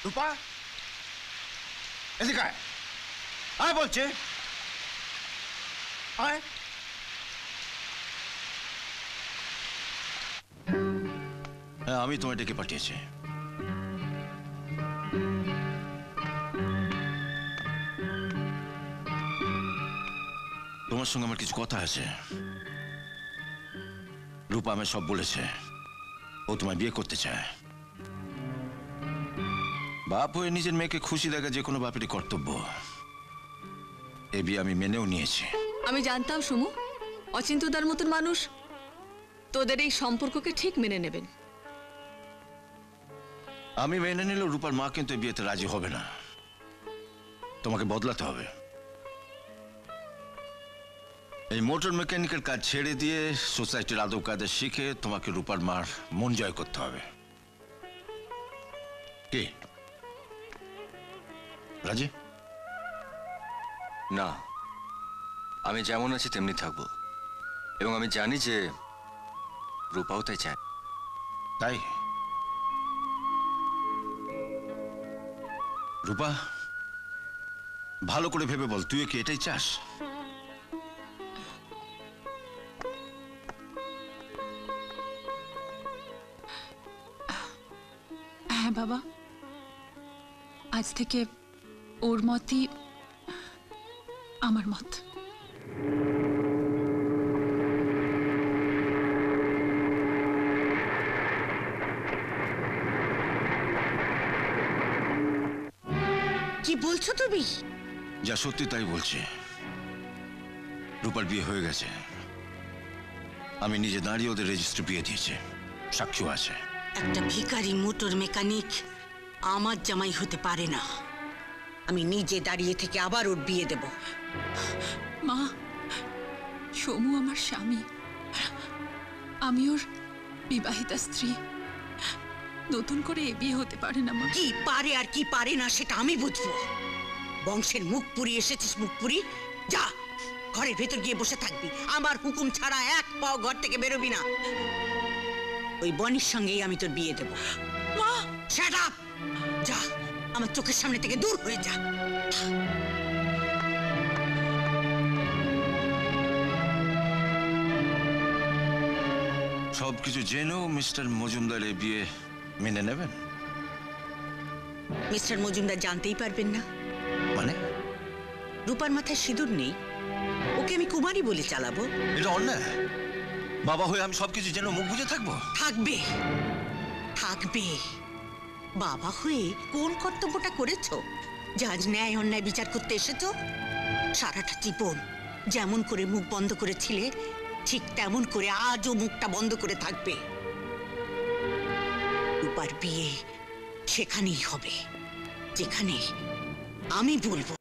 রূপা, এদিকে আয়। আয় বলছে, আয়। হ্যাঁ, আমি তোমায় ডেকে পাঠিয়েছি। তোমার সঙ্গে আমার কিছু কথা আছে। রূপা আমায় সব বলেছে। ও তোমায় বিয়ে করতে চায়। বাপ হয়ে নিজের মেয়েকে খুশি দেখা যে কোনো বাপেরই কর্তব্য। এ বিয়ে আমি মেনেও নিয়েছি। আমি জানতাম সুমু, অচিন্ত্যদার মতন মানুষ তোদের এই সম্পর্ককে ঠিক মেনে নেবেন। আমি মেনে নিলেও রূপার মা কিন্তু এই বিয়েতে রাজি হবে না। তোমাকে বদলাতে হবে। এই মোটর মেকানিকের কাজ ছেড়ে দিয়ে সোসাইটির আদব কায়দা শিখে তোমাকে রূপার মার মন জয় করতে হবে। কি রাজি? না, আমি যেমন আছি তেমনি থাকবো, এবং আমি জানি যে রূপাও তাই চায়। তাই? রূপা, ভালো করে ভেবে বল, তুই কি এটাই চাস? হ্যাঁ বাবা, আজ থেকে ওর মতই আমার মত। কি বলছো তুমি? যা সত্যি তাই বলছি। রূপার বিয়ে হয়ে গেছে। আমি নিজে দাঁড়িয়ে ওদের রেজিস্ট্রি বিয়ে দিয়েছি, সাক্ষীও আছে। একটা ভিখারি মোটর মেকানিক আমার জামাই হতে পারে না। আমি নিজে দাঁড়িয়ে থেকে আবার ওর বিয়ে দেব। মা, সমু আমার স্বামী, আমি ওর বিবাহিতা স্ত্রী। নতুন করে এ বিয়ে হতে পারে না মা। কি পারে আর কি পারে না সেটা আমি বুঝবো। বংশের মুখ পুরি এসেছিস, মুখ পুরি। যা, ঘরের ভেতর গিয়ে বসে থাকবি। আমার হুকুম ছাড়া এক পাও ঘর থেকে বেরোবি না। ওই বনির সঙ্গেই আমি তোর বিয়ে দেব। মা, শাট আপ! যা, আমার চোখের সামনে থেকে দূর হয়ে যা। সবকিছু জেনেও মিস্টার মজুমদার এই বিয়ে মেনে নেবেন? মিস্টার মজুমদার জানতেই পারবেন না। মানে? রূপার মাথায় সিঁদুর নেই, ওকে আমি কুমারী বলে চালাবো। এটা অন্যায়। বাবা হয়ে আমি সবকিছু জেনে মুখ বুজে থাকবো? থাকবে, থাকবে। বাবা হয়ে কোন কর্তব্যটা করেছো যে আজ ন্যায় অন্যায় বিচার করতে এসেছো? সারাটা জীবন যেমন করে মুখ বন্ধ করেছিলে, ঠিক তেমন করে আজও মুখটা বন্ধ করে থাকবে। রূপার বিয়ে সেখানেই হবে যেখানে আমি বলবো।